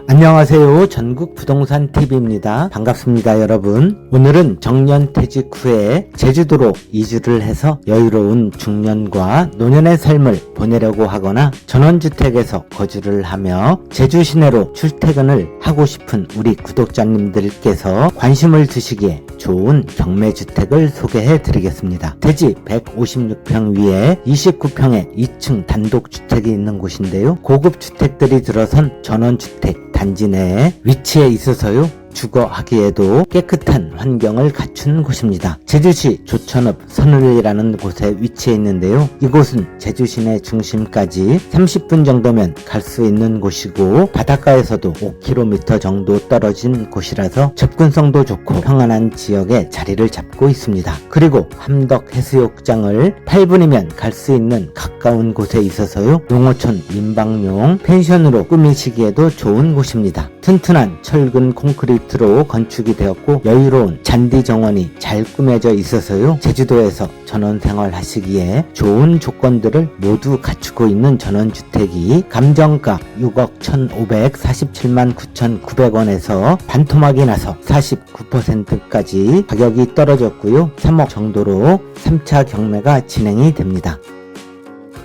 안녕하세요. 전국 부동산 TV입니다. 반갑습니다, 여러분. 오늘은 정년 퇴직 후에 제주도로 이주를 해서 여유로운 중년과 노년의 삶을 보내려고 하거나 전원주택에서 거주를 하며 제주 시내로 출퇴근을 하고 싶은 우리 구독자님들께서 관심을 두시기에 좋은 경매주택을 소개해 드리겠습니다. 대지 156평 위에 29평의 2층 단독주택이 있는 곳인데요. 고급 주택들이 들어선 전원주택 단지 내에 위치해 있어서요. 주거하기에도 깨끗한 환경을 갖춘 곳입니다. 제주시 조천읍 선을리라는 곳에 위치해 있는데요. 이곳은 제주 시내 중심까지 30분 정도면 갈 수 있는 곳이고 바닷가에서도 5km 정도 떨어진 곳이라서 접근성도 좋고 평안한 지역에 자리를 잡고 있습니다. 그리고 함덕 해수욕장을 8분이면 갈 수 있는 가까운 곳에 있어서요. 농어촌 민방용 펜션으로 꾸미시기에도 좋은 곳입니다. 튼튼한 철근 콘크리트로 건축이 되었고 여유로운 잔디 정원이 잘 꾸며져 있어서요. 제주도에서 전원생활 하시기에 좋은 조건들을 모두 갖추고 있는 전원주택이 감정가 6억 1,547만 9,900원에서 반토막이 나서 49%까지 가격이 떨어졌고요. 3억 정도로 3차 경매가 진행이 됩니다.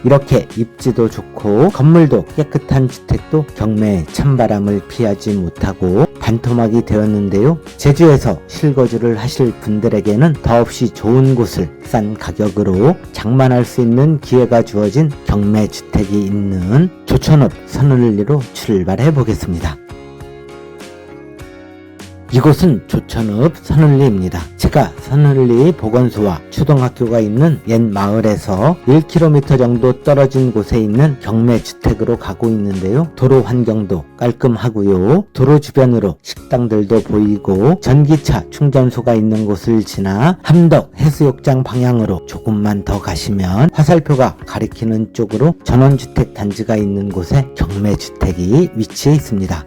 이렇게 입지도 좋고 건물도 깨끗한 주택도 경매에 찬바람을 피하지 못하고 반토막이 되었는데요. 제주에서 실거주를 하실 분들에게는 더없이 좋은 곳을 싼 가격으로 장만할 수 있는 기회가 주어진 경매주택이 있는 조천읍 선을리로 출발해 보겠습니다. 이곳은 조천읍 선을리입니다. 제가 선을리 보건소와 초등학교가 있는 옛 마을에서 1km 정도 떨어진 곳에 있는 경매주택으로 가고 있는데요. 도로 환경도 깔끔하고요. 도로 주변으로 식당들도 보이고 전기차 충전소가 있는 곳을 지나 함덕 해수욕장 방향으로 조금만 더 가시면 화살표가 가리키는 쪽으로 전원주택 단지가 있는 곳에 경매주택이 위치해 있습니다.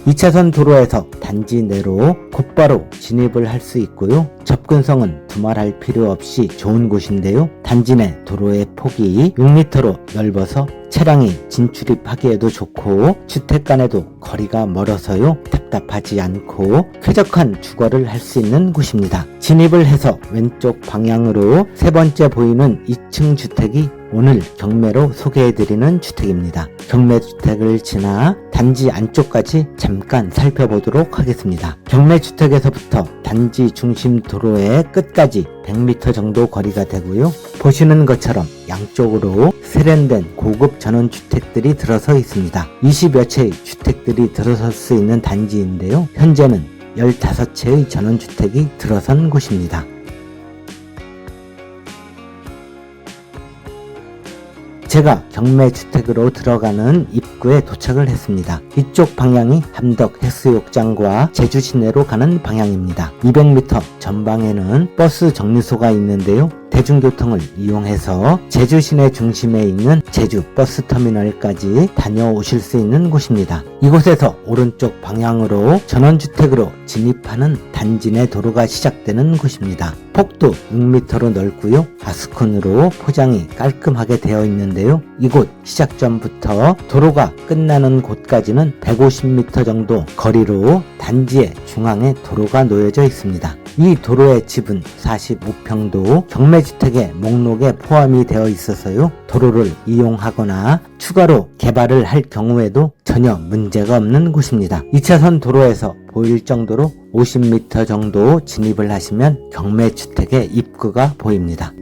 2차선 도로에서 단지 내로 곧바로 진입을 할 수 있고요. 접근성은 두말할 필요 없이 좋은 곳인데요. 단지 내 도로의 폭이 6m로 넓어서 차량이 진출입하기에도 좋고 주택 간에도 거리가 멀어서요. 답답하지 않고 쾌적한 주거를 할 수 있는 곳입니다. 진입을 해서 왼쪽 방향으로 세 번째 보이는 2층 주택이 오늘 경매로 소개해드리는 주택입니다. 경매주택을 지나 단지 안쪽까지 잠깐 살펴보도록 하겠습니다. 경매주택에서부터 단지 중심 도로의 끝까지 100m 정도 거리가 되고요. 보시는 것처럼 양쪽으로 세련된 고급 전원주택들이 들어서 있습니다. 20여 채의 주택들이 들어설 수 있는 단지인데요. 현재는 15채의 전원주택이 들어선 곳입니다. 제가 경매주택으로 들어가는 입구에 도착을 했습니다. 이쪽 방향이 함덕 해수욕장과 제주 시내로 가는 방향입니다. 200m 전방에는 버스 정류소가 있는데요. 대중교통을 이용해서 제주 시내 중심에 있는 제주 버스터미널까지 다녀오실 수 있는 곳입니다. 이곳에서 오른쪽 방향으로 전원주택으로 진입하는 단지 내 도로가 시작되는 곳입니다. 폭도 6m로 넓고요. 아스콘으로 포장이 깔끔하게 되어 있는데요. 이곳 시작점부터 도로가 끝나는 곳까지는 150m 정도 거리로 단지의 중앙에 도로가 놓여져 있습니다. 이 도로의 지분 45평도 경매주택의 목록에 포함이 되어 있어서요. 도로를 이용하거나 추가로 개발을 할 경우에도 전혀 문제가 없는 곳입니다. 2차선 도로에서 보일 정도로 50m 정도 진입을 하시면 경매주택의 입구가 보입니다.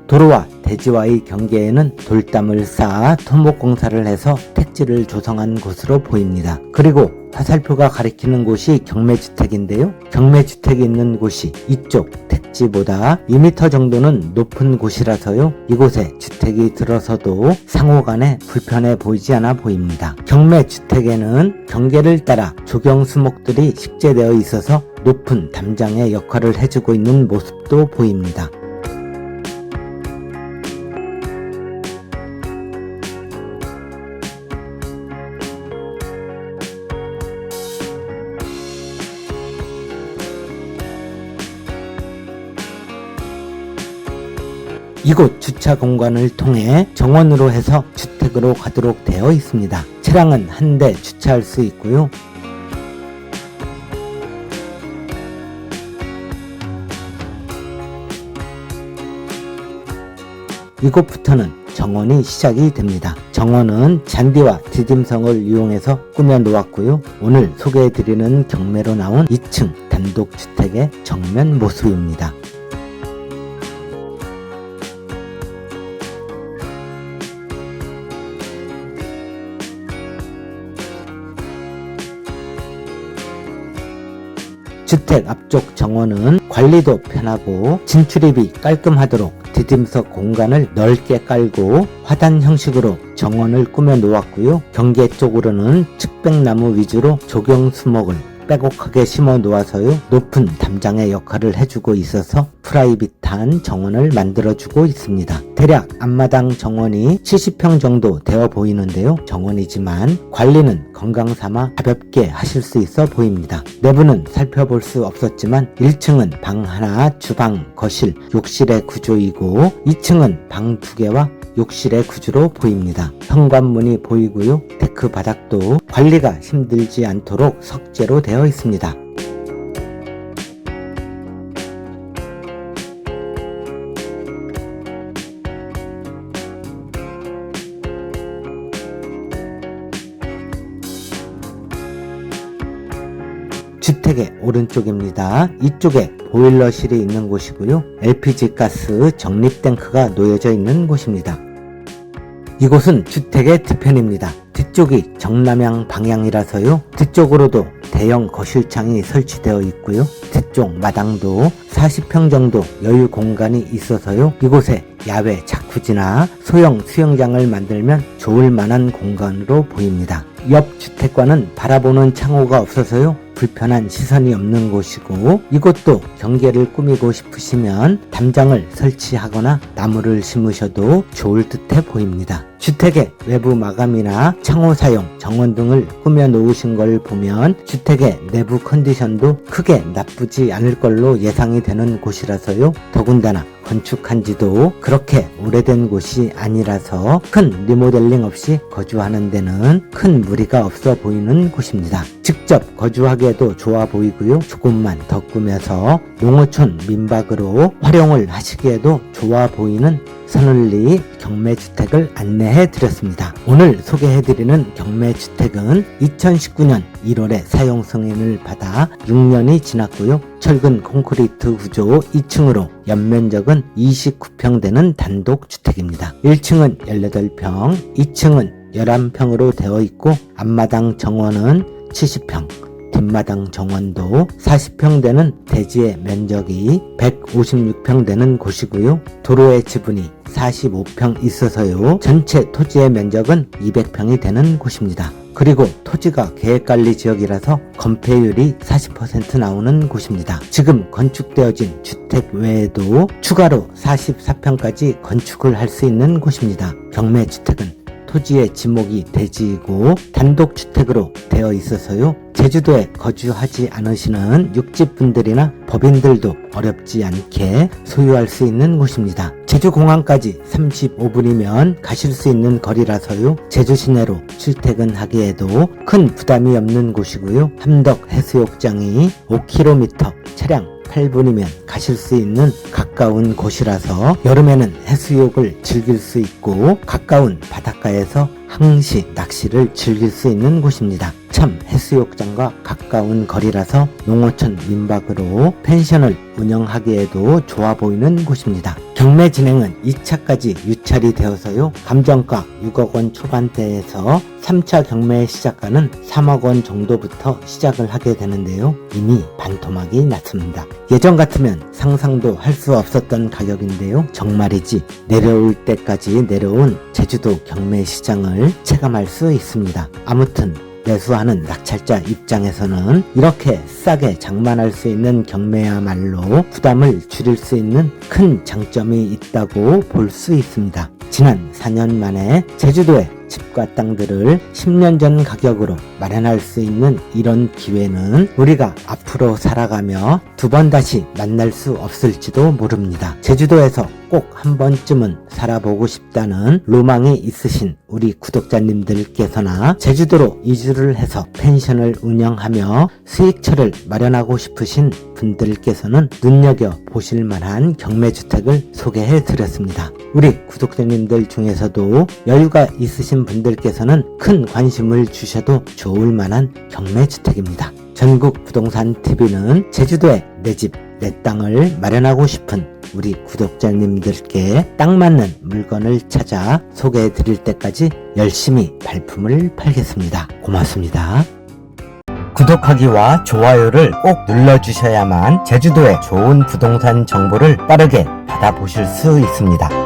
도로와 대지와의 경계에는 돌담을 쌓아 토목공사를 해서 택지를 조성한 곳으로 보입니다. 그리고 화살표가 가리키는 곳이 경매주택인데요. 경매주택이 있는 곳이 이쪽 택지보다 2m 정도는 높은 곳이라서요. 이곳에 주택이 들어서도 상호간에 불편해 보이지 않아 보입니다. 경매주택에는 경계를 따라 조경수목들이 식재되어 있어서 높은 담장의 역할을 해주고 있는 모습도 보입니다. 이곳 주차 공간을 통해 정원으로 해서 주택으로 가도록 되어 있습니다. 차량은 한 대 주차할 수 있고요. 이곳부터는 정원이 시작이 됩니다. 정원은 잔디와 디딤성을 이용해서 꾸며 놓았고요. 오늘 소개해드리는 경매로 나온 2층 단독주택의 정면 모습입니다. 주택 앞쪽 정원은 관리도 편하고 진출입이 깔끔하도록 디딤석 공간을 넓게 깔고 화단 형식으로 정원을 꾸며 놓았고요. 경계 쪽으로는 측백나무 위주로 조경수목을 빼곡하게 심어 놓아서요. 높은 담장의 역할을 해주고 있어서 프라이빗한 정원을 만들어주고 있습니다. 대략 앞마당 정원이 70평 정도 되어 보이는데요. 정원이지만 관리는 건강삼아 가볍게 하실 수 있어 보입니다. 내부는 살펴볼 수 없었지만 1층은 방 하나, 주방, 거실, 욕실의 구조이고 2층은 방 2개와 욕실의 구조로 보입니다. 현관문이 보이고요. 데크 바닥도 관리가 힘들지 않도록 석재로 되어 있습니다. 주택의 오른쪽입니다. 이쪽에 보일러실이 있는 곳이고요. LPG 가스 적립탱크가 놓여져 있는 곳입니다. 이곳은 주택의 뒤편입니다. 뒤쪽이 정남향 방향이라서요. 뒤쪽으로도 대형 거실창이 설치되어 있고요. 뒤쪽 마당도 40평 정도 여유 공간이 있어서요. 이곳에 야외 자쿠지나 소형 수영장을 만들면 좋을 만한 공간으로 보입니다. 옆 주택과는 바라보는 창호가 없어서요. 불편한 시선이 없는 곳이고 이곳도 경계를 꾸미고 싶으시면 담장을 설치하거나 나무를 심으셔도 좋을 듯해 보입니다. 주택의 외부 마감이나 창호 사용, 정원 등을 꾸며 놓으신 걸 보면 주택의 내부 컨디션도 크게 나쁘지 않을 걸로 예상이 되는 곳이라서요. 더군다나 건축한 지도 그렇게 오래된 곳이 아니라서 큰 리모델링 없이 거주하는 데는 큰 무리가 없어 보이는 곳입니다. 직접 거주하기에도 좋아 보이고요. 조금만 더 꾸며서 농어촌 민박으로 활용을 하시기에도 좋아 보이는 선을리 경매주택을 안내해 드렸습니다. 오늘 소개해드리는 경매주택은 2019년 1월에 사용 승인을 받아 6년이 지났고요. 철근 콘크리트 구조 2층으로 연면적은 29평 되는 단독주택입니다. 1층은 18평, 2층은 11평으로 되어 있고 앞마당 정원은 70평, 뒷마당 정원도 40평 되는 대지의 면적이 156평 되는 곳이고요. 도로의 지분이 45평 있어서요. 전체 토지의 면적은 200평이 되는 곳입니다. 그리고 토지가 계획관리 지역이라서 건폐율이 40% 나오는 곳입니다. 지금 건축되어진 주택 외에도 추가로 44평까지 건축을 할 수 있는 곳입니다. 경매주택은 토지의 지목이 대지이고 단독주택으로 되어 있어서요. 제주도에 거주하지 않으시는 육지분들이나 법인들도 어렵지 않게 소유할 수 있는 곳입니다. 제주공항까지 35분이면 가실 수 있는 거리라서요. 제주 시내로 출퇴근하기에도 큰 부담이 없는 곳이고요. 함덕 해수욕장이 5km, 차량 8분이면 가실 수 있는 가까운 곳이라서 여름에는 해수욕을 즐길 수 있고 가까운 바닷가에서 항시 낚시를 즐길 수 있는 곳입니다. 참 해수욕장과 가까운 거리라서 농어촌 민박으로 펜션을 운영하기에도 좋아 보이는 곳입니다. 경매 진행은 2차까지 유찰이 되어서요. 감정가 6억 원 초반대에서 3차 경매 시작가는 3억 원 정도부터 시작을 하게 되는데요. 이미 반토막이 났습니다. 예전 같으면 상상도 할 수 없었던 가격인데요. 정말이지 내려올 때까지 내려온 제주도 경매 시장을 체감할 수 있습니다. 아무튼 매수하는 낙찰자 입장에서는 이렇게 싸게 장만할 수 있는 경매야말로 부담을 줄일 수 있는 큰 장점이 있다고 볼 수 있습니다. 지난 4년 만에 제주도에 집과 땅들을 10년 전 가격으로 마련할 수 있는 이런 기회는 우리가 앞으로 살아가며 두 번 다시 만날 수 없을지도 모릅니다. 제주도에서 꼭 한 번쯤은 살아보고 싶다는 로망이 있으신 우리 구독자님들께서나 제주도로 이주를 해서 펜션을 운영하며 수익처를 마련하고 싶으신 분들께서는 눈여겨보실 만한 경매주택을 소개해 드렸습니다. 우리 구독자님들 중에서도 여유가 있으신 분들께서는 큰 관심을 주셔도 좋을 만한 경매주택입니다. 전국 부동산 TV는 제주도에 내 집, 내 땅을 마련하고 싶은 우리 구독자님들께 딱 맞는 물건을 찾아 소개해 드릴 때까지 열심히 발품을 팔겠습니다. 고맙습니다. 구독하기와 좋아요를 꼭 눌러주셔야만 제주도의 좋은 부동산 정보를 빠르게 받아보실 수 있습니다.